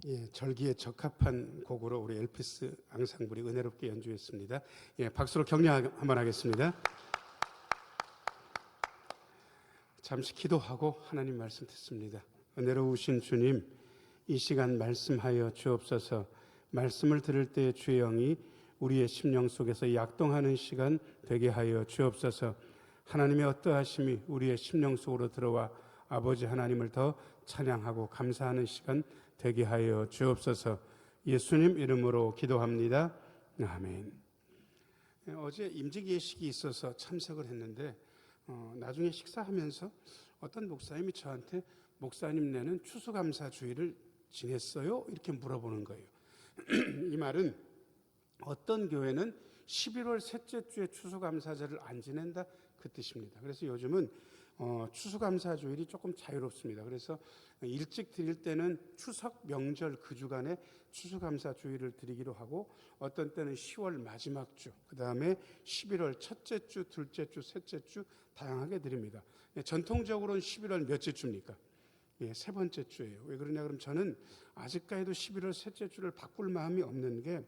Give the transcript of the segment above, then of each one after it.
예, 절기에 적합한 곡으로 우리 엘피스 앙상블이 은혜롭게 연주했습니다. 예, 박수로 격려 한번 하겠습니다. 잠시 기도하고 하나님 말씀 듣습니다. 은혜로우신 주님, 이 시간 말씀하여 주옵소서. 말씀을 들을 때 주의 영이 우리의 심령 속에서 약동하는 시간 되게 하여 주옵소서. 하나님의 어떠하심이 우리의 심령 속으로 들어와 아버지 하나님을 더 찬양하고 감사하는 시간 되게 하여 주옵소서. 예수님 이름으로 기도합니다. 아멘. 어제 임직예식이 있어서 참석을 했는데 나중에 식사하면서 어떤 목사님이 저한테 목사님네는 추수감사주의를 지냈어요? 이렇게 물어보는 거예요. 이 말은 어떤 교회는 11월 셋째 주에 추수감사절을 안 지낸다 그 뜻입니다. 그래서 요즘은 추수감사주일이 조금 자유롭습니다. 그래서 일찍 드릴 때는 추석 명절 그 주간에 추수감사주일을 드리기로 하고 어떤 때는 10월 마지막 주, 그 다음에 11월 첫째 주, 둘째 주, 셋째 주 다양하게 드립니다. 전통적으로는 11월 몇째 주입니까? 예, 세 번째 주예요. 왜 그러냐 그러면 저는 아직까지도 11월 셋째 주를 바꿀 마음이 없는 게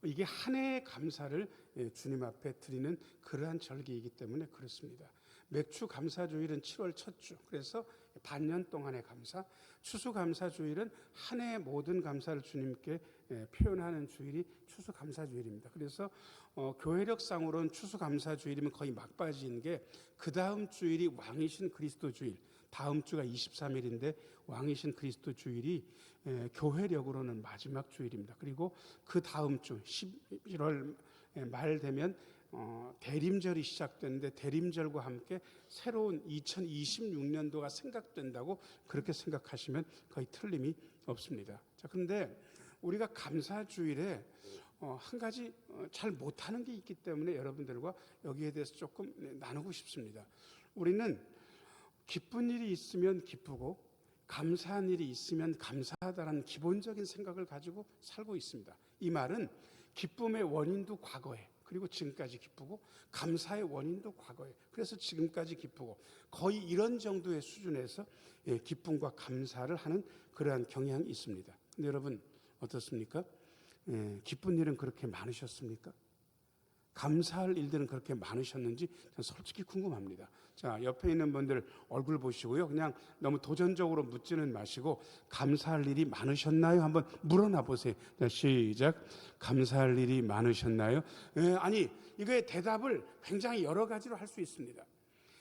이게 한 해의 감사를 주님 앞에 드리는 그러한 절기이기 때문에 그렇습니다. 맥주 감사주일은 7월 첫 주, 그래서 반년 동안의 감사. 추수감사주일은 한 해의 모든 감사를 주님께 표현하는 주일이 추수감사주일입니다. 그래서 교회력상으로는 추수감사주일이면 거의 막바지인 게 그 다음 주일이 왕이신 그리스도 주일, 다음 주가 23일인데 왕이신 그리스도 주일이 교회력으로는 마지막 주일입니다. 그리고 그 다음 주 11월 말 되면 대림절이 시작되는데 대림절과 함께 새로운 2026년도가 생각된다고 그렇게 생각하시면 거의 틀림이 없습니다. 자, 그런데 우리가 감사주일에 한 가지 잘 못하는 게 있기 때문에 여러분들과 여기에 대해서 조금 나누고 싶습니다. 우리는 기쁜 일이 있으면 기쁘고 감사한 일이 있으면 감사하다는 기본적인 생각을 가지고 살고 있습니다. 이 말은 기쁨의 원인도 과거에, 그리고 지금까지 기쁘고 감사의 원인도 과거에, 그래서 지금까지 기쁘고 거의 이런 정도의 수준에서 기쁨과 감사를 하는 그러한 경향이 있습니다. 근데 여러분 어떻습니까? 기쁜 일은 그렇게 많으셨습니까? 감사할 일들은 그렇게 많으셨는지 저는 솔직히 궁금합니다. 자, 옆에 있는 분들 얼굴 보시고요. 그냥 너무 도전적으로 묻지는 마시고 감사할 일이 많으셨나요? 한번 물어나 보세요. 자, 시작. 감사할 일이 많으셨나요? 아니, 이거의 대답을 굉장히 여러 가지로 할 수 있습니다.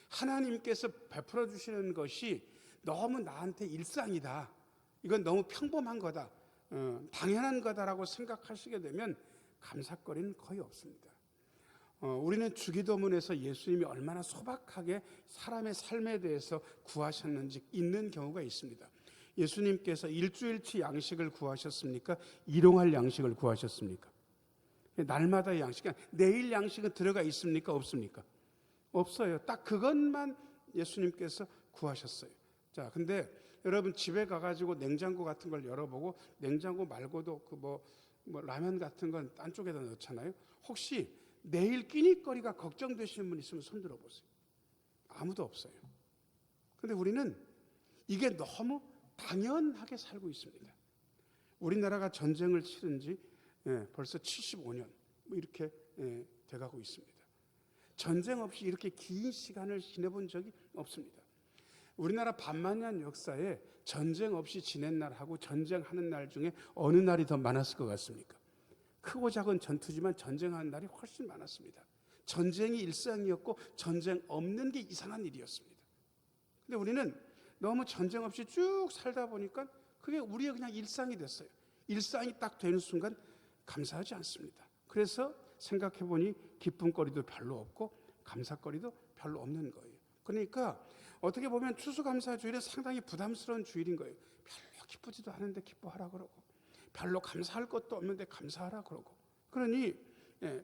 하나님께서 베풀어 주시는 것이 너무 나한테 일상이다. 이건 너무 평범한 거다. 당연한 거다라고 생각하시게 되면 감사거리는 거의 없습니다. 우리는 주기도문에서 예수님이 얼마나 소박하게 사람의 삶에 대해서 구하셨는지 읽는 경우가 있습니다. 예수님께서 일주일치 양식을 구하셨습니까? 일용할 양식을 구하셨습니까? 날마다의 양식, 내일 양식은 들어가 있습니까? 없습니까? 없어요. 딱 그것만 예수님께서 구하셨어요. 자, 근데 여러분 집에 가가지고 냉장고 같은 걸 열어보고 냉장고 말고도 뭐 라면 같은 건 딴 쪽에다 넣잖아요. 혹시 내일 끼니거리가 걱정되시는 분 있으면 손 들어보세요. 아무도 없어요. 그런데 우리는 이게 너무 당연하게 살고 있습니다. 우리나라가 전쟁을 치른 지 벌써 75년 이렇게 돼가고 있습니다. 전쟁 없이 이렇게 긴 시간을 지내본 적이 없습니다. 우리나라 반만년 역사에 전쟁 없이 지낸 날하고 전쟁하는 날 중에 어느 날이 더 많았을 것 같습니까? 크고 작은 전투지만 전쟁하는 날이 훨씬 많았습니다. 전쟁이 일상이었고 전쟁 없는 게 이상한 일이었습니다. 근데 우리는 너무 전쟁 없이 쭉 살다 보니까 그게 우리의 그냥 일상이 됐어요. 일상이 딱 되는 순간 감사하지 않습니다. 그래서 생각해보니 기쁨거리도 별로 없고 감사거리도 별로 없는 거예요. 그러니까 어떻게 보면 추수감사주일은 상당히 부담스러운 주일인 거예요. 별로 기쁘지도 않은데 기뻐하라 그러고 별로 감사할 것도 없는데 감사하라 그러고 그러니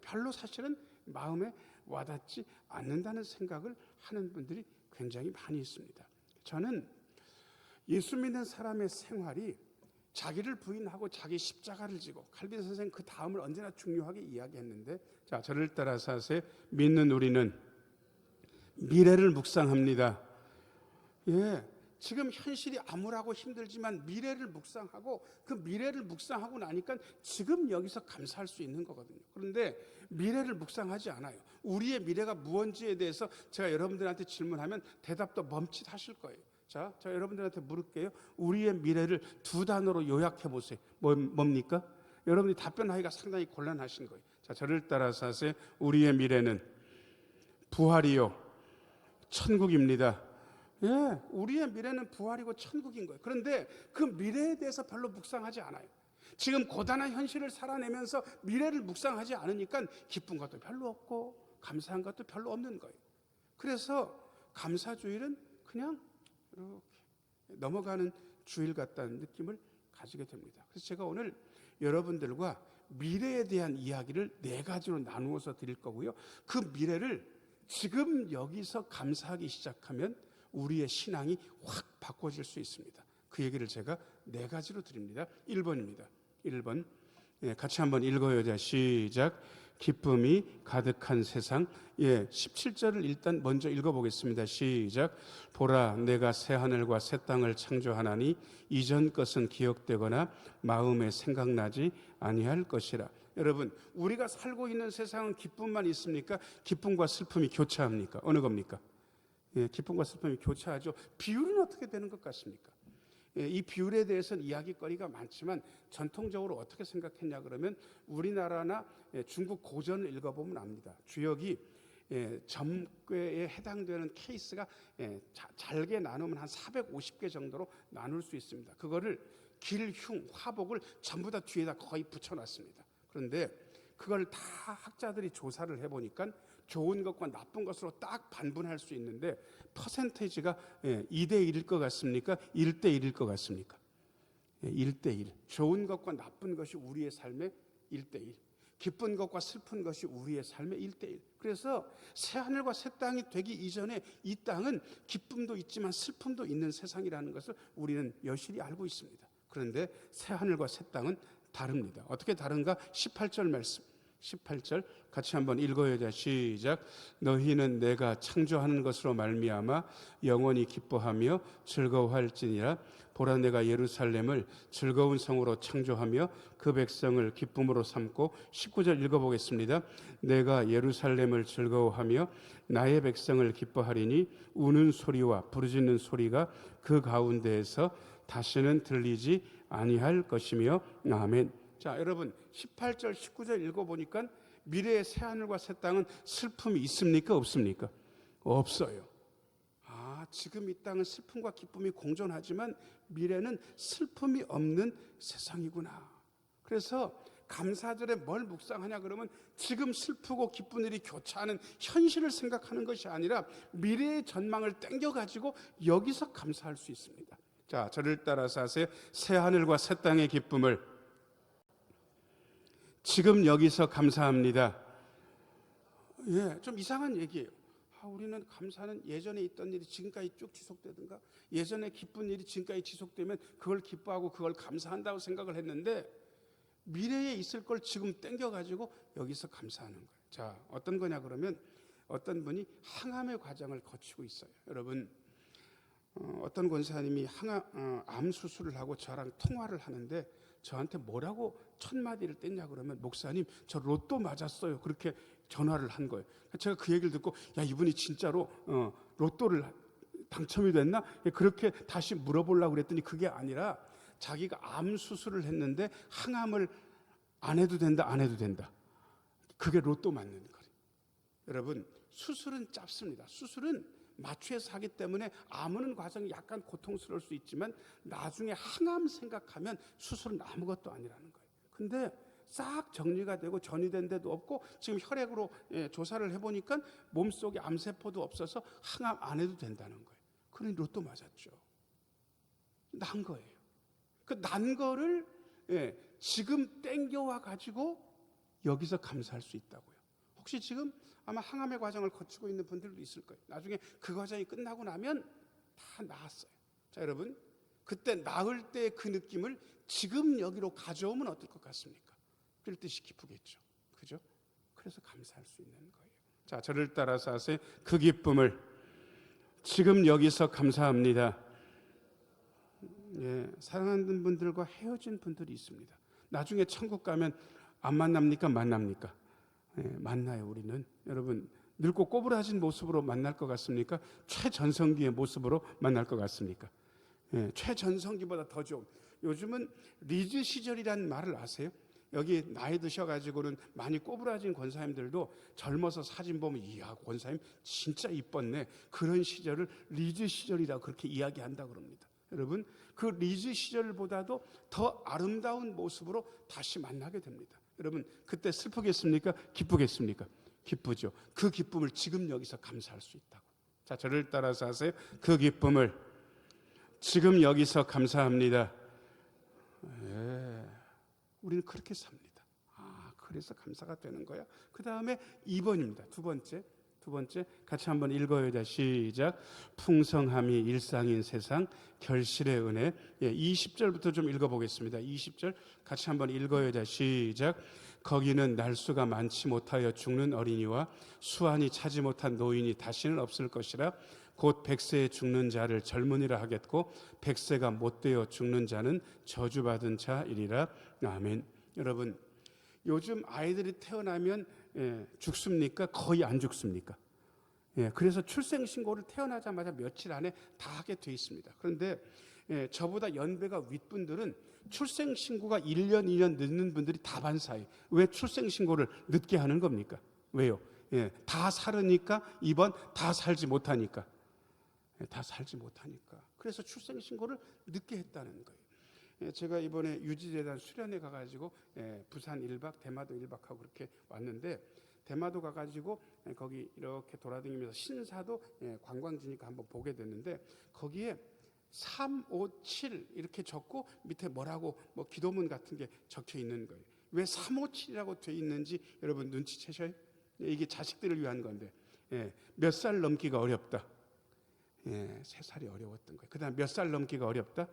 별로 사실은 마음에 와닿지 않는다는 생각을 하는 분들이 굉장히 많이 있습니다. 저는 예수 믿는 사람의 생활이 자기를 부인하고 자기 십자가를 지고 칼빈 선생님 그 다음을 언제나 중요하게 이야기했는데 자, 저를 따라서 하세요. 믿는 우리는 미래를 묵상합니다. 예, 지금 현실이 암울하고 힘들지만 미래를 묵상하고 그 미래를 묵상하고 나니까 지금 여기서 감사할 수 있는 거거든요. 그런데 미래를 묵상하지 않아요. 우리의 미래가 무언지에 대해서 제가 여러분들한테 질문하면 대답도 멈칫하실 거예요. 자, 제가 여러분들한테 물을게요. 우리의 미래를 두 단어로 요약해 보세요. 뭡니까? 여러분이 답변하기가 상당히 곤란하신 거예요. 자, 저를 따라서 하세요. 우리의 미래는 부활이요, 천국입니다. 예, 우리의 미래는 부활이고 천국인 거예요. 그런데 그 미래에 대해서 별로 묵상하지 않아요. 지금 고단한 현실을 살아내면서 미래를 묵상하지 않으니까 기쁜 것도 별로 없고 감사한 것도 별로 없는 거예요. 그래서 감사주일은 그냥 이렇게 넘어가는 주일 같다는 느낌을 가지게 됩니다. 그래서 제가 오늘 여러분들과 미래에 대한 이야기를 4가지로 나누어서 드릴 거고요. 그 미래를 지금 여기서 감사하기 시작하면 우리의 신앙이 확 바꿔질 수 있습니다. 그 얘기를 제가 4가지로 드립니다. 1번입니다. 1번. 같이 한번 읽어요. 자, 시작. 기쁨이 가득한 세상. 17절을 일단 먼저 읽어보겠습니다. 시작. 보라, 내가 새 하늘과 새 땅을 창조하나니 이전 것은 기억되거나 마음에 생각나지 아니할 것이라. 여러분, 우리가 살고 있는 세상은 기쁨만 있습니까? 기쁨과 슬픔이 교차합니까? 어느 겁니까? 기쁨과 슬픔이 교차하죠. 비율은 어떻게 되는 것 같습니까? 이 비율에 대해서는 이야기거리가 많지만 전통적으로 어떻게 생각했냐 그러면 우리나라나 중국 고전을 읽어보면 압니다. 주역이 점괘에 해당되는 케이스가 잘게 나누면 한 450개 정도로 나눌 수 있습니다. 그거를 길, 흉, 화복을 전부 다 뒤에다 거의 붙여놨습니다. 그런데 그걸 다 학자들이 조사를 해보니까 좋은 것과 나쁜 것으로 딱 반분할 수 있는데 퍼센테이지가 2대1일 것 같습니까? 1대1일 것 같습니까? 1대1. 좋은 것과 나쁜 것이 우리의 삶의 1대1. 기쁜 것과 슬픈 것이 우리의 삶의 1대1. 그래서 새하늘과 새 땅이 되기 이전에 이 땅은 기쁨도 있지만 슬픔도 있는 세상이라는 것을 우리는 여실히 알고 있습니다. 그런데 새하늘과 새 땅은 다릅니다. 어떻게 다른가? 18절 말씀. 18절 같이 한번 읽어야 돼. 시작. 너희는 내가 창조하는 것으로 말미암아 영원히 기뻐하며 즐거워할지니라. 보라, 내가 예루살렘을 즐거운 성으로 창조하며 그 백성을 기쁨으로 삼고. 19절 읽어보겠습니다. 내가 예루살렘을 즐거워하며 나의 백성을 기뻐하리니 우는 소리와 부르짖는 소리가 그 가운데에서 다시는 들리지 아니할 것이며. 아멘. 자, 여러분 18절 19절 읽어보니까 미래의 새하늘과 새 땅은 슬픔이 있습니까? 없습니까? 없어요. 지금 이 땅은 슬픔과 기쁨이 공존하지만 미래는 슬픔이 없는 세상이구나. 그래서 감사절에 뭘 묵상하냐 그러면 지금 슬프고 기쁜 일이 교차하는 현실을 생각하는 것이 아니라 미래의 전망을 땡겨가지고 여기서 감사할 수 있습니다. 자, 저를 따라서 하세요. 새하늘과 새 땅의 기쁨을 지금 여기서 감사합니다. 좀 이상한 얘기예요. 우리는 감사는 예전에 있던 일이 지금까지 쭉 지속되든가 예전에 기쁜 일이 지금까지 지속되면 그걸 기뻐하고 그걸 감사한다고 생각을 했는데 미래에 있을 걸 지금 땡겨가지고 여기서 감사하는 거예요. 자, 어떤 거냐 그러면 어떤 분이 항암의 과정을 거치고 있어요. 여러분, 어떤 권사님이 암 수술을 하고 저랑 통화를 하는데 저한테 뭐라고 첫 마디를 뗐냐 그러면 목사님, 저 로또 맞았어요. 그렇게 전화를 한 거예요. 제가 그 얘기를 듣고 이분이 진짜로 로또를 당첨이 됐나? 그렇게 다시 물어보려고 그랬더니 그게 아니라 자기가 암 수술을 했는데 항암을 안 해도 된다, 안 해도 된다. 그게 로또 맞는 거예요. 여러분, 수술은 짧습니다. 수술은 마취해서 하기 때문에 아무는 과정이 약간 고통스러울 수 있지만 나중에 항암 생각하면 수술은 아무것도 아니라는 거예요. 근데 싹 정리가 되고 전이된 데도 없고 지금 혈액으로 조사를 해보니까 몸속에 암세포도 없어서 항암 안 해도 된다는 거예요. 그러니 로또 맞았죠. 난 거예요. 그 난 거를 지금 땡겨와 가지고 여기서 감사할 수 있다고요. 혹시 지금 아마 항암의 과정을 거치고 있는 분들도 있을 거예요. 나중에 그 과정이 끝나고 나면 다 나았어요. 자, 여러분, 그때 나을 때 그 느낌을 지금 여기로 가져오면 어떨 것 같습니까? 그럴 뜻이 기쁘겠죠. 그죠? 그래서 감사할 수 있는 거예요. 자, 저를 따라서 하세요. 그 기쁨을 지금 여기서 감사합니다. 사랑하는 분들과 헤어진 분들이 있습니다. 나중에 천국 가면 안 만납니까? 만납니까? 만나요. 우리는 여러분 늙고 꼬부라진 모습으로 만날 것 같습니까? 최전성기의 모습으로 만날 것 같습니까? 최전성기보다 더 좋은. 요즘은 리즈 시절이라는 말을 아세요? 여기 나이 드셔가지고는 많이 꼬부라진 권사님들도 젊어서 사진 보면 이야 권사님 진짜 이뻤네, 그런 시절을 리즈 시절이라고 그렇게 이야기한다고 그럽니다. 여러분 그 리즈 시절보다도 더 아름다운 모습으로 다시 만나게 됩니다. 여러분 그때 슬프겠습니까? 기쁘겠습니까? 기쁘죠. 그 기쁨을 지금 여기서 감사할 수 있다고. 자, 저를 따라서 하세요. 그 기쁨을 지금 여기서 감사합니다. 우리는 그렇게 삽니다. 그래서 감사가 되는 거야. 그 다음에 2번입니다. 두 번째 같이 한번 읽어야 돼. 시작. 풍성함이 일상인 세상 결실의 은혜. 20절부터 좀 읽어보겠습니다. 20절 같이 한번 읽어야 돼. 시작. 거기는 날수가 많지 못하여 죽는 어린이와 수완이 차지 못한 노인이 다시는 없을 것이라. 곧 100세에 죽는 자를 젊은이라 하겠고 100세가 못되어 죽는 자는 저주받은 자이리라. 아멘. 여러분 요즘 아이들이 태어나면 죽습니까? 거의 안 죽습니까? 그래서 출생신고를 태어나자마자 며칠 안에 다 하게 돼 있습니다. 그런데 저보다 연배가 윗분들은 출생신고가 1년, 2년 늦는 분들이 다반사예요. 왜 출생신고를 늦게 하는 겁니까? 왜요? 다 살으니까, 이번 다 살지 못하니까. 다 살지 못하니까. 그래서 출생신고를 늦게 했다는 거예요. 제가 이번에 유지재단 수련회 가가지고 부산 1박, 대마도 1박하고 그렇게 왔는데, 대마도 가가지고 거기 이렇게 돌아다니면서 신사도 관광지니까 한번 보게 됐는데, 거기에 357 이렇게 적고 밑에 뭐라고 뭐 기도문 같은 게 적혀 있는 거예요. 왜 357이라고 되어 있는지 여러분 눈치채셔요? 이게 자식들을 위한 건데, 몇 살 넘기가 어렵다. 3살이 어려웠던 거예요. 그 다음에 몇 살 넘기가 어렵다?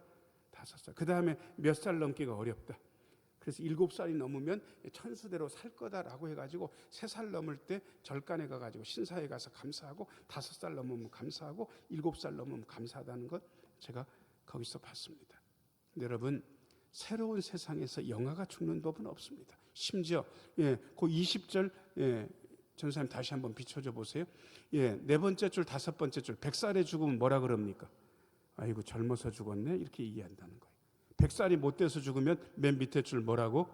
5살. 그 다음에 몇 살 넘기가 어렵다? 그래서 7살이 넘으면 천수대로 살 거다라고 해가지고 3살 넘을 때 절간에 가가지고 신사에 가서 감사하고 5살 넘으면 감사하고 7살 넘으면 감사하다는 것 제가 거기서 봤습니다. 여러분 새로운 세상에서 영아가 죽는 법은 없습니다. 심지어 그 20절 전사님 다시 한번 비춰줘 보세요. 네 번째 줄, 5번째 줄, 100살에 죽으면 뭐라 그럽니까? 아이고 젊어서 죽었네 이렇게 얘기한다는 거예요. 100살이 못 돼서 죽으면 맨 밑에 줄 뭐라고?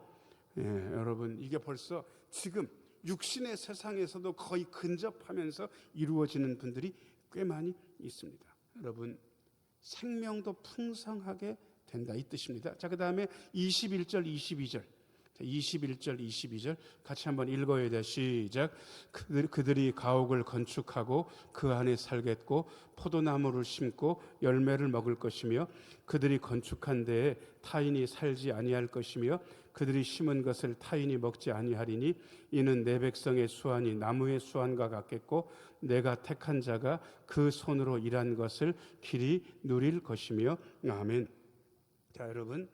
여러분 이게 벌써 지금 육신의 세상에서도 거의 근접하면서 이루어지는 분들이 꽤 많이 있습니다. 여러분 생명도 풍성하게 된다 이 뜻입니다. 자, 그 다음에 21절 22절 21절 22절 같이 한번 읽어야 돼. 시작. 그들이 가옥을 건축하고 그 안에 살겠고 포도나무를 심고 열매를 먹을 것이며 그들이 건축한 데에 타인이 살지 아니할 것이며 그들이 심은 것을 타인이 먹지 아니하리니 이는 내 백성의 수완이 나무의 수완과 같겠고 내가 택한 자가 그 손으로 일한 것을 길이 누릴 것이며. 아멘. 자, 여러분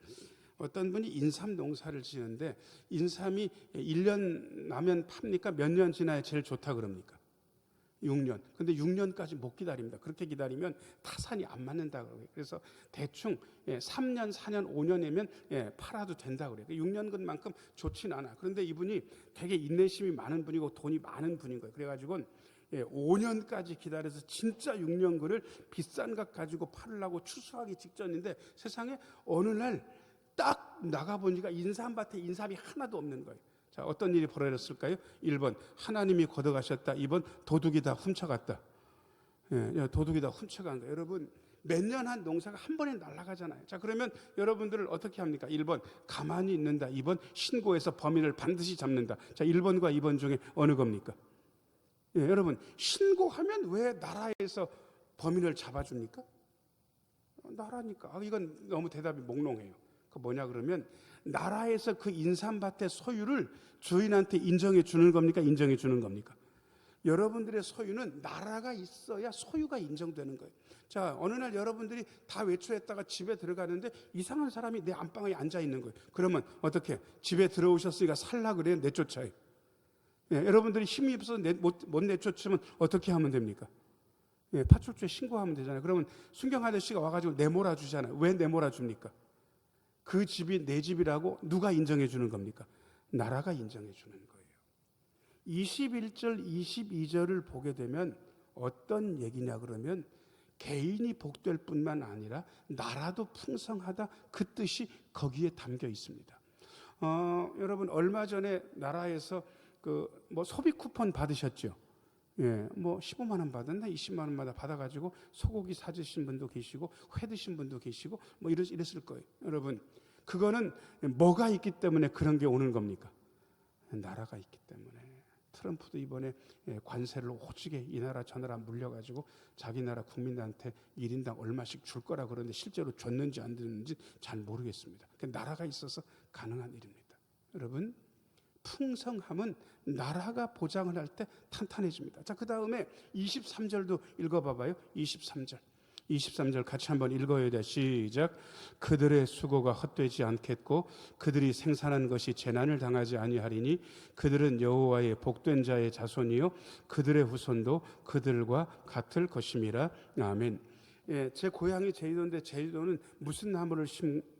어떤 분이 인삼 농사를 지는데 인삼이 1년 나면 팝니까? 몇 년 지나야 제일 좋다 그럽니까? 6년. 근데 6년까지 못 기다립니다. 그렇게 기다리면 타산이 안 맞는다 그래요. 그래서 대충 3년, 4년, 5년이면 팔아도 된다 그래요. 6년근만큼 좋진 않아. 그런데 이분이 되게 인내심이 많은 분이고 돈이 많은 분인 거예요. 그래가지고 5년까지 기다려서 진짜 6년근을 비싼 것 가지고 팔으려고 추수하기 직전인데 세상에 어느 날 딱 나가보니까 인삼밭에 인삼이 하나도 없는 거예요. 자, 어떤 일이 벌어졌을까요? 1번 하나님이 걷어가셨다. 2번 도둑이 다 훔쳐갔다. 도둑이 다 훔쳐간 거예요. 여러분 몇 년 한 농사가 한 번에 날아가잖아요. 자, 그러면 여러분들을 어떻게 합니까? 1번 가만히 있는다. 2번 신고해서 범인을 반드시 잡는다. 자, 1번과 2번 중에 어느 겁니까? 여러분 신고하면 왜 나라에서 범인을 잡아줍니까? 나라니까. 이건 너무 대답이 몽롱해요. 그 뭐냐 그러면 나라에서 그 인삼밭의 소유를 주인한테 인정해 주는 겁니까? 인정해 주는 겁니까? 여러분들의 소유는 나라가 있어야 소유가 인정되는 거예요. 자, 어느 날 여러분들이 다 외출했다가 집에 들어가는데 이상한 사람이 내 안방에 앉아 있는 거예요. 그러면 어떻게? 집에 들어오셨으니까 살라 그래요? 내쫓아요. 여러분들이 힘이 없어서 못 내쫓으면 어떻게 하면 됩니까? 예, 파출소에 신고하면 되잖아요. 그러면 순경 아저씨가 와가지고 내몰아 주잖아요. 왜 내몰아 줍니까? 그 집이 내 집이라고 누가 인정해 주는 겁니까? 나라가 인정해 주는 거예요. 21절, 22절을 보게 되면 어떤 얘기냐 그러면 개인이 복될 뿐만 아니라 나라도 풍성하다, 그 뜻이 거기에 담겨 있습니다. 여러분 얼마 전에 나라에서 뭐 소비 쿠폰 받으셨죠? 예, 뭐 15만 원 받았나 20만 원마다 받아가지고 소고기 사주신 분도 계시고 회 드신 분도 계시고 뭐 이랬을 거예요. 여러분 그거는 뭐가 있기 때문에 그런 게 오는 겁니까? 나라가 있기 때문에. 트럼프도 이번에 관세를 오지게 이 나라 저 나라 물려가지고 자기 나라 국민들한테 1인당 얼마씩 줄 거라 그러는데 실제로 줬는지 안 줬는지 잘 모르겠습니다. 나라가 있어서 가능한 일입니다. 여러분 풍성함은 나라가 보장을 할 때 탄탄해집니다. 자, 그 다음에 23절도 읽어봐봐요. 23절 같이 한번 읽어야 돼. 시작. 그들의 수고가 헛되지 않겠고 그들이 생산한 것이 재난을 당하지 아니하리니 그들은 여호와의 복된 자의 자손이요 그들의 후손도 그들과 같을 것임이라. 아멘. 예, 제 고향이 제주도인데 제주도는 무슨 나무를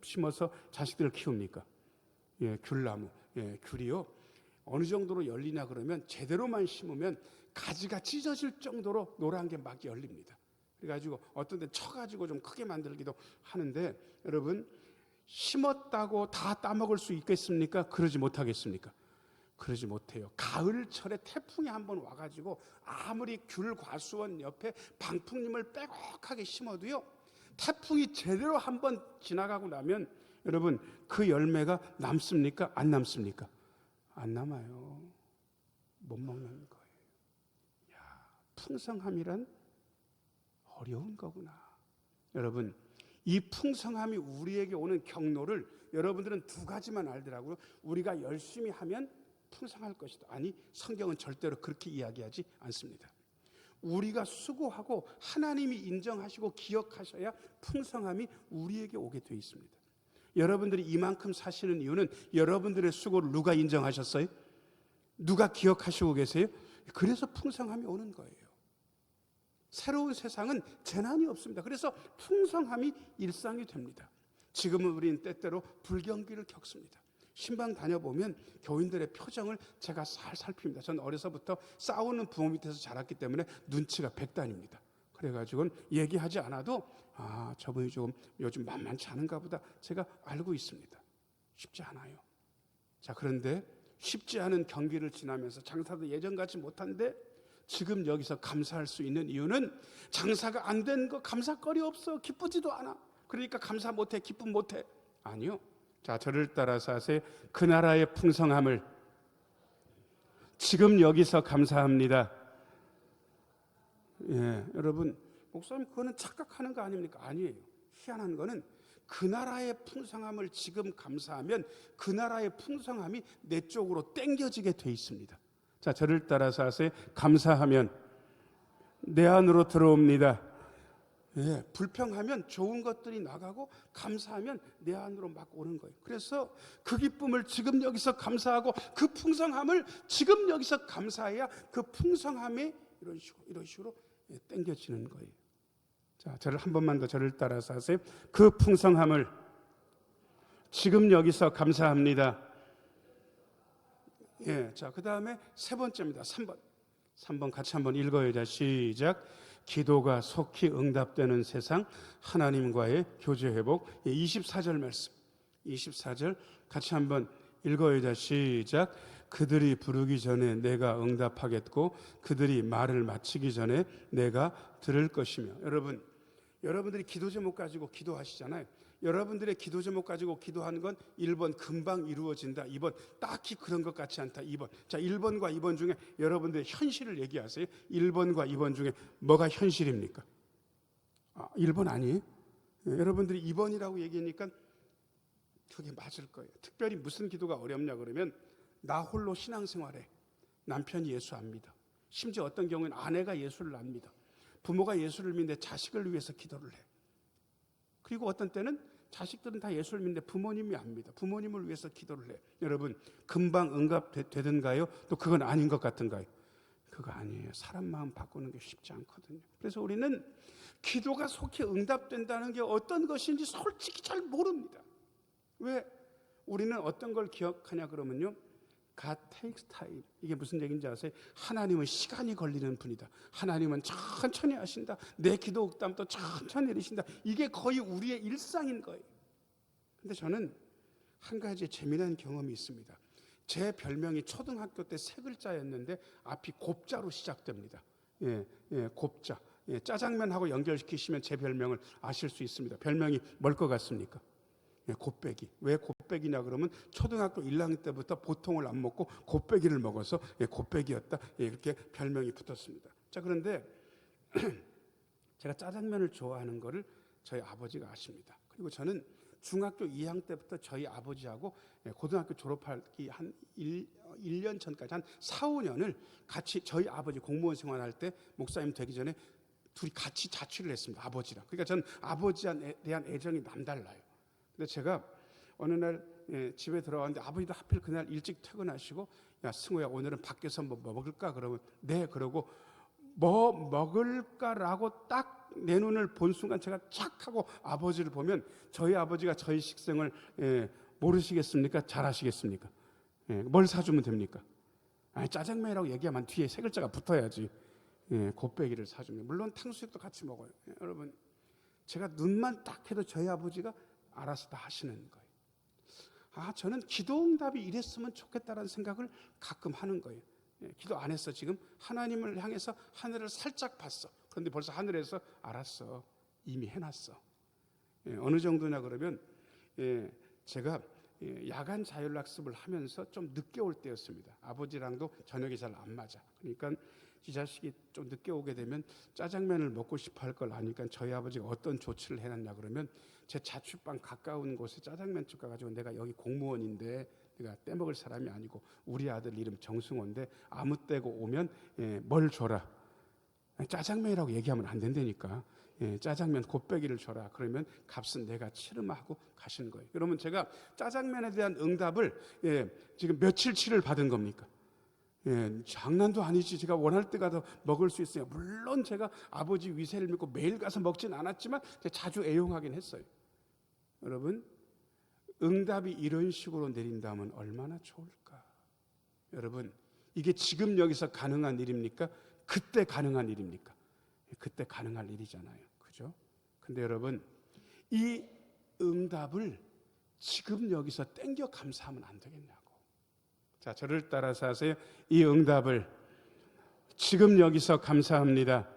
심어서 자식들을 키웁니까? 예, 귤나무. 예, 귤이요. 어느 정도로 열리냐 그러면 제대로만 심으면 가지가 찢어질 정도로 노란 게 막 열립니다. 그래가지고 어떤 데 쳐가지고 좀 크게 만들기도 하는데 여러분 심었다고 다 따먹을 수 있겠습니까? 그러지 못하겠습니까? 그러지 못해요. 가을철에 태풍이 한번 와가지고 아무리 귤 과수원 옆에 방풍림을 빼곡하게 심어도요 태풍이 제대로 한번 지나가고 나면 여러분 그 열매가 남습니까? 안 남습니까? 안 남아요. 못 먹는 거예요. 야, 풍성함이란 어려운 거구나. 여러분 이 풍성함이 우리에게 오는 경로를 여러분들은 두 가지만 알더라고요. 우리가 열심히 하면 풍성할 것이다. 아니 성경은 절대로 그렇게 이야기하지 않습니다. 우리가 수고하고 하나님이 인정하시고 기억하셔야 풍성함이 우리에게 오게 되어 있습니다. 여러분들이 이만큼 사시는 이유는 여러분들의 수고를 누가 인정하셨어요? 누가 기억하시고 계세요? 그래서 풍성함이 오는 거예요. 새로운 세상은 재난이 없습니다. 그래서 풍성함이 일상이 됩니다. 지금은 우리는 때때로 불경기를 겪습니다. 신방 다녀보면 교인들의 표정을 제가 잘 살핍니다. 저는 어려서부터 싸우는 부모 밑에서 자랐기 때문에 눈치가 백단입니다. 그래가지고는 얘기하지 않아도 저분이 좀 요즘 만만치 않은가 보다 제가 알고 있습니다. 쉽지 않아요. 자, 그런데 쉽지 않은 경기를 지나면서 장사도 예전같이 못한데 지금 여기서 감사할 수 있는 이유는 장사가 안 된 거 감사거리 없어. 기쁘지도 않아. 그러니까 감사 못해, 기쁨 못해. 아니요. 자, 저를 따라서 하세요. 그 나라의 풍성함을 지금 여기서 감사합니다. 예, 여러분, 목사님 그거는 착각하는 거 아닙니까? 아니에요. 희한한 거는 그 나라의 풍성함을 지금 감사하면 그 나라의 풍성함이 내 쪽으로 땡겨지게 돼 있습니다. 자, 저를 따라서 하세요. 감사하면 내 안으로 들어옵니다. 예, 불평하면 좋은 것들이 나가고 감사하면 내 안으로 막 오는 거예요. 그래서 그 기쁨을 지금 여기서 감사하고 그 풍성함을 지금 여기서 감사해야 그 풍성함이 이런 식으로 땡겨지는 거예요. 자, 저를 한 번만 더 저를 따라서 하세요. 그 풍성함을 지금 여기서 감사합니다. 예, 자, 그 다음에 세 번째입니다. 3번 같이 한번 읽어야 돼. 시작. 기도가 속히 응답되는 세상, 하나님과의 교제 회복. 24절 말씀. 24절 같이 한번 읽어야 돼. 시작. 그들이 부르기 전에 내가 응답하겠고 그들이 말을 마치기 전에 내가 들을 것이며. 여러분들이 기도 제목 가지고 기도하시잖아요. 여러분들의 기도 제목 가지고 기도하는 건 1번 금방 이루어진다, 2번 딱히 그런 것 같지 않다, 2번. 자, 1번과 2번 중에 여러분들의 현실을 얘기하세요. 1번과 2번 중에 뭐가 현실입니까? 1번 아니에요? 여러분들이 2번이라고 얘기하니까 그게 맞을 거예요. 특별히 무슨 기도가 어렵냐 그러면 나 홀로 신앙생활해. 남편이 예수 안 믿어. 심지어 어떤 경우에는 아내가 예수를 안 믿어. 부모가 예수를 믿는데 자식을 위해서 기도를 해. 그리고 어떤 때는 자식들은 다 예수를 믿는데 부모님이 안 믿어. 부모님을 위해서 기도를 해. 여러분, 금방 응답되든가요? 또 그건 아닌 것 같은가요? 그거 아니에요. 사람 마음 바꾸는 게 쉽지 않거든요. 그래서 우리는 기도가 속히 응답된다는 게 어떤 것인지 솔직히 잘 모릅니다. 왜? 우리는 어떤 걸 기억하냐 그러면요, God takes time. 이게 무슨 얘기인지 아세요? 하나님은 시간이 걸리는 분이다. 하나님은 천천히 하신다. 내 기도 응답도 천천히 이루신다. 이게 거의 우리의 일상인 거예요. 근데 저는 한 가지 재미난 경험이 있습니다. 제 별명이 초등학교 때 세 글자였는데 앞이 곱자로 시작됩니다. 곱자. 짜장면하고 연결시키시면 제 별명을 아실 수 있습니다. 별명이 뭘 것 같습니까? 곱빼기. 왜 곱빼기냐 그러면 초등학교 1학년 때부터 보통을 안 먹고 곱빼기를 먹어서 곱빼기였다. 이렇게 별명이 붙었습니다. 자, 그런데 제가 짜장면을 좋아하는 거를 저희 아버지가 아십니다. 그리고 저는 중학교 2학년 때부터 저희 아버지하고 고등학교 졸업하기 한 1년 전까지 한 4, 5년을 같이 저희 아버지 공무원 생활할 때 목사님 되기 전에 둘이 같이 자취를 했습니다. 아버지랑. 그러니까 저는 아버지에 대한 애정이 남달라요. 근데 제가 어느 날 집에 들어왔는데 아버지도 하필 그날 일찍 퇴근하시고, 야 승우야 오늘은 밖에서 뭐 먹을까? 그러면 네. 그러고 뭐 먹을까라고 딱 내 눈을 본 순간 제가 착 하고 아버지를 보면 저희 아버지가 저희 식성을 모르시겠습니까? 잘 아시겠습니까? 뭘 사주면 됩니까? 아니, 짜장면이라고 얘기하면 뒤에 세 글자가 붙어야지. 곱빼기를 사주면 물론 탕수육도 같이 먹어요. 여러분, 제가 눈만 딱 해도 저희 아버지가 알아서 다 하시는 거예요. 저는 기도 응답이 이랬으면 좋겠다라는 생각을 가끔 하는 거예요. 기도 안 했어. 지금 하나님을 향해서 하늘을 살짝 봤어. 그런데 벌써 하늘에서 알았어. 이미 해놨어. 어느 정도냐 그러면 제가 야간 자율학습을 하면서 좀 늦게 올 때였습니다. 아버지랑도 저녁이 잘 안 맞아. 그러니까 이 자식이 좀 늦게 오게 되면 짜장면을 먹고 싶어 할 걸 아니까 저희 아버지가 어떤 조치를 해놨냐 그러면 제 자취방 가까운 곳에 짜장면집 가가지고 내가 여기 공무원인데 내가 떼먹을 사람이 아니고 우리 아들 이름 정승호인데 아무 때고 오면 뭘 줘라. 짜장면이라고 얘기하면 안 된다니까. 짜장면 곱빼기를 줘라. 그러면 값은 내가 치르마 하고 가시는 거예요. 그러면 제가 짜장면에 대한 응답을 지금 며칠치를 받은 겁니까? 장난도 아니지. 제가 원할 때 가서 먹을 수 있어요. 물론 제가 아버지 위세를 믿고 매일 가서 먹진 않았지만 자주 애용하긴 했어요. 여러분, 응답이 이런 식으로 내린다면 얼마나 좋을까? 여러분, 이게 지금 여기서 가능한 일입니까? 그때 가능한 일입니까? 그때 가능할 일이잖아요. 그죠? 근데 여러분, 이 응답을 지금 여기서 땡겨 감사하면 안 되겠냐고. 자, 저를 따라서 하세요. 이 응답을 지금 여기서 감사합니다.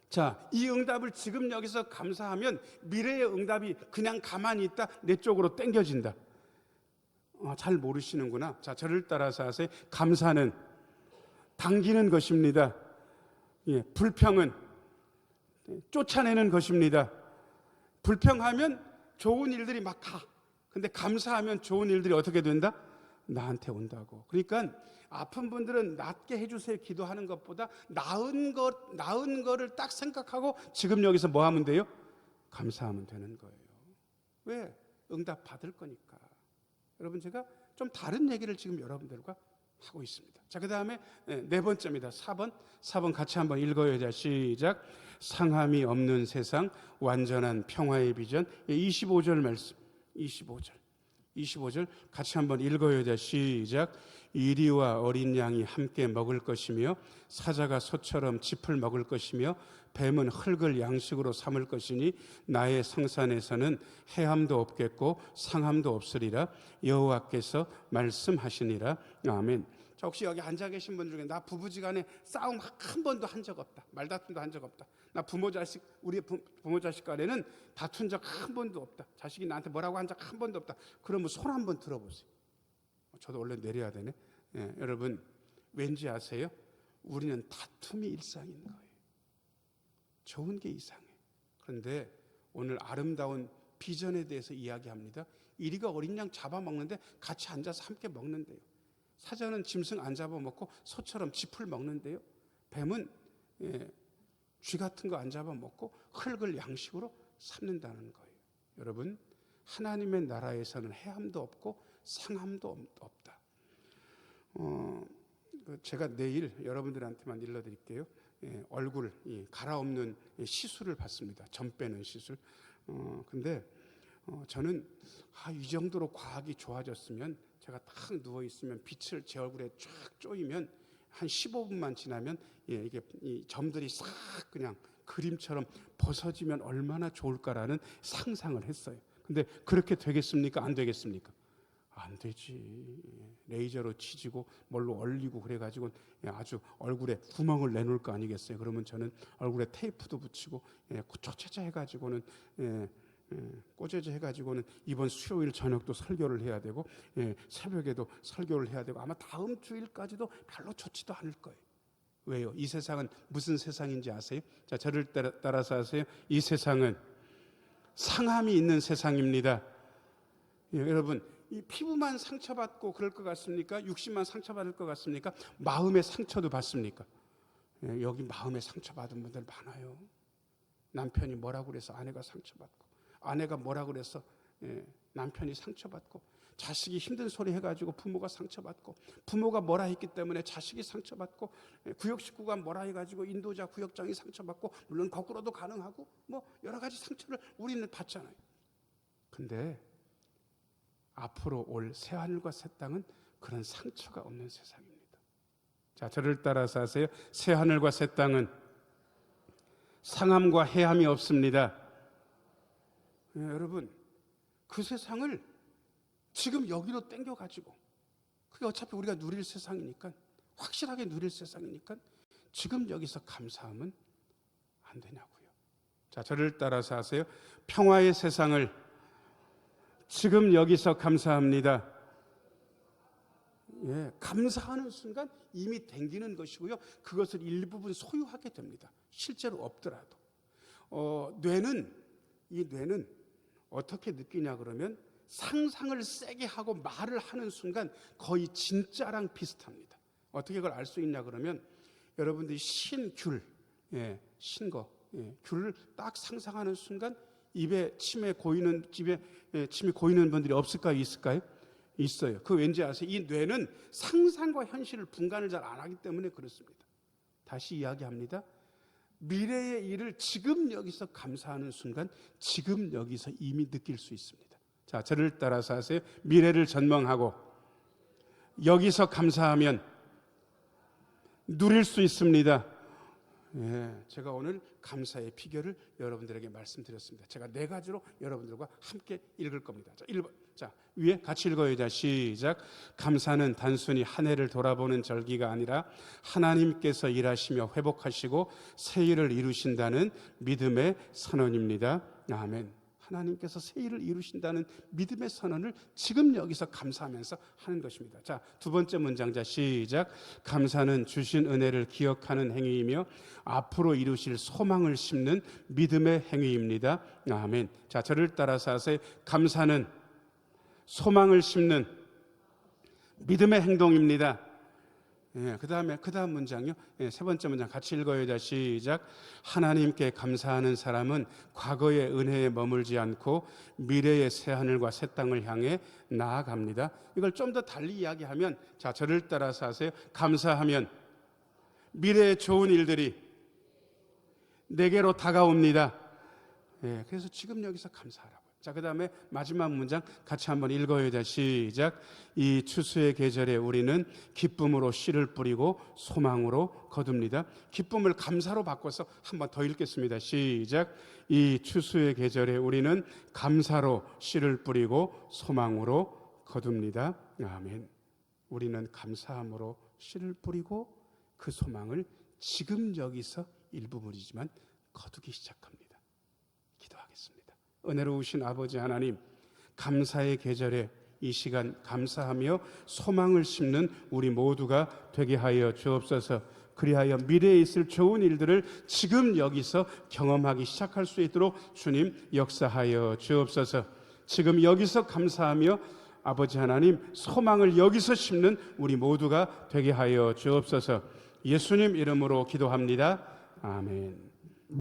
자, 이 응답을 지금 여기서 감사하면 미래의 응답이 그냥 가만히 있다 내 쪽으로 땡겨진다. 잘 모르시는구나. 자, 저를 따라서 하세요. 감사는 당기는 것입니다. 불평은 쫓아내는 것입니다. 불평하면 좋은 일들이 막 가. 근데 감사하면 좋은 일들이 어떻게 된다? 나한테 온다고. 그러니까 아픈 분들은 낫게 해주세요 기도하는 것보다 나은 거를 딱 생각하고 지금 여기서 뭐 하면 돼요? 감사하면 되는 거예요. 왜? 응답 받을 거니까. 여러분, 제가 좀 다른 얘기를 지금 여러분들과 하고 있습니다. 자, 그 다음에 네 번째입니다. 4번 같이 한번 읽어요. 시작. 상함이 없는 세상, 완전한 평화의 비전. 25절 말씀. 25절 같이 한번 읽어요. 시작. 이리와 어린 양이 함께 먹을 것이며 사자가 소처럼 짚을 먹을 것이며 뱀은 흙을 양식으로 삼을 것이니 나의 성산에서는 해함도 없겠고 상함도 없으리라. 여호와께서 말씀하시니라. 아멘. 자, 혹시 여기 앉아 계신 분 중에 나 부부지간에 싸움 한 번도 한 적 없다, 말다툼도 한 적 없다, 나 우리 부모 자식 간에는 다툰 적 한 번도 없다, 자식이 나한테 뭐라고 한 적 한 번도 없다, 그러면 손 한번 들어보세요. 저도 원래 내려야 되네. 여러분, 왠지 아세요? 우리는 다툼이 일상인 거예요. 좋은 게 이상해. 그런데 오늘 아름다운 비전에 대해서 이야기합니다. 이리가 어린 양 잡아먹는데 같이 앉아서 함께 먹는데요. 사자는 짐승 안 잡아먹고 소처럼 짚을 먹는데요. 뱀은 쥐 같은 거 안 잡아먹고 흙을 양식으로 삼는다는 거예요. 여러분, 하나님의 나라에서는 해함도 없고 상함도 없다. 제가 내일 여러분들한테만 일러드릴게요. 얼굴 갈아엎는 시술을 받습니다. 점 빼는 시술. 근데 저는 이 정도로 과학이 좋아졌으면 제가 딱 누워 있으면 빛을 제 얼굴에 쫙 쪼이면 한 15분만 지나면 이게 이 점들이 싹 그냥 그림처럼 벗어지면 얼마나 좋을까라는 상상을 했어요. 근데 그렇게 되겠습니까? 안 되겠습니까? 안 되지. 레이저로 치지고 뭘로 얼리고 그래가지고 아주 얼굴에 구멍을 내놓을 거 아니겠어요? 그러면 저는 얼굴에 테이프도 붙이고 꽂혀져 해가지고는 꽂혀져 해가지고는 이번 수요일 저녁도 설교를 해야 되고 새벽에도 설교를 해야 되고 아마 다음 주일까지도 별로 좋지도 않을 거예요. 왜요? 이 세상은 무슨 세상인지 아세요? 자, 저를 따라서 하세요. 이 세상은 상함이 있는 세상입니다. 여러분, 이 피부만 상처받고 그럴 것 같습니까? 육신만 상처받을 것 같습니까? 마음의 상처도 받습니까? 여기 마음의 상처받은 분들 많아요. 남편이 뭐라고 그래서 아내가 상처받고, 아내가 뭐라고 그래서 남편이 상처받고, 자식이 힘든 소리 해가지고 부모가 상처받고, 부모가 뭐라 했기 때문에 자식이 상처받고, 구역 식구가 뭐라 해가지고 인도자 구역장이 상처받고, 물론 거꾸로도 가능하고 뭐 여러 가지 상처를 우리는 받잖아요. 근데 앞으로 올 새하늘과 새 땅은 그런 상처가 없는 세상입니다. 자, 저를 따라서 하세요. 새하늘과 새 땅은 상함과 해함이 없습니다. 여러분, 그 세상을 지금 여기로 땡겨가지고, 그게 어차피 우리가 누릴 세상이니까, 확실하게 누릴 세상이니까 지금 여기서 감사하면 안 되냐고요. 자, 저를 따라서 하세요. 평화의 세상을 지금 여기서 감사합니다. 감사하는 순간 이미 댕기는 것이고요. 그것을 일부분 소유하게 됩니다. 실제로 없더라도. 이 뇌는 어떻게 느끼냐 그러면 상상을 세게 하고 말을 하는 순간 거의 진짜랑 비슷합니다. 어떻게 그걸 알 수 있냐 그러면 여러분들이 신귤, 귤을 딱 상상하는 순간 입에 침이 고이는 분들이 없을까요? 있을까요? 있어요. 그 왠지 아세요? 이 뇌는 상상과 현실을 분간을 잘 안 하기 때문에 그렇습니다. 다시 이야기합니다. 미래의 일을 지금 여기서 감사하는 순간 지금 여기서 이미 느낄 수 있습니다. 자, 저를 따라서 하세요. 미래를 전망하고 여기서 감사하면 누릴 수 있습니다. 제가 오늘 감사의 비결을 여러분들에게 말씀드렸습니다. 제가 4가지로 여러분들과 함께 읽을 겁니다. 자, 1번. 자, 위에 같이 읽어요. 자, 시작. 감사는 단순히 한 해를 돌아보는 절기가 아니라 하나님께서 일하시며 회복하시고 새 일을 이루신다는 믿음의 선언입니다. 아멘. 하나님께서 새 일을 이루신다는 믿음의 선언을 지금 여기서 감사하면서 하는 것입니다. 자, 2번째 문장. 자, 시작. 감사는 주신 은혜를 기억하는 행위이며 앞으로 이루실 소망을 심는 믿음의 행위입니다. 아멘. 자, 저를 따라서 하세요. 감사는 소망을 심는 믿음의 행동입니다. 그 다음 문장요. 3번째 문장 같이 읽어요. 자, 시작. 하나님께 감사하는 사람은 과거의 은혜에 머물지 않고 미래의 새 하늘과 새 땅을 향해 나아갑니다. 이걸 좀 더 달리 이야기하면, 자, 저를 따라서 하세요. 감사하면 미래의 좋은 일들이 내게로 다가옵니다. 그래서 지금 여기서 감사하라고요. 자, 그 다음에 마지막 문장 같이 한번 읽어요. 자, 시작. 이 추수의 계절에 우리는 기쁨으로 씨를 뿌리고 소망으로 거둡니다. 기쁨을 감사로 바꿔서 한번 더 읽겠습니다. 시작. 이 추수의 계절에 우리는 감사로 씨를 뿌리고 소망으로 거둡니다. 아멘. 우리는 감사함으로 씨를 뿌리고 그 소망을 지금 여기서 일부분이지만 거두기 시작합니다. 기도하겠습니다. 은혜로우신 아버지 하나님, 감사의 계절에 이 시간 감사하며 소망을 심는 우리 모두가 되게 하여 주옵소서. 그리하여 미래에 있을 좋은 일들을 지금 여기서 경험하기 시작할 수 있도록 주님 역사하여 주옵소서. 지금 여기서 감사하며 아버지 하나님 소망을 여기서 심는 우리 모두가 되게 하여 주옵소서. 예수님 이름으로 기도합니다. 아멘.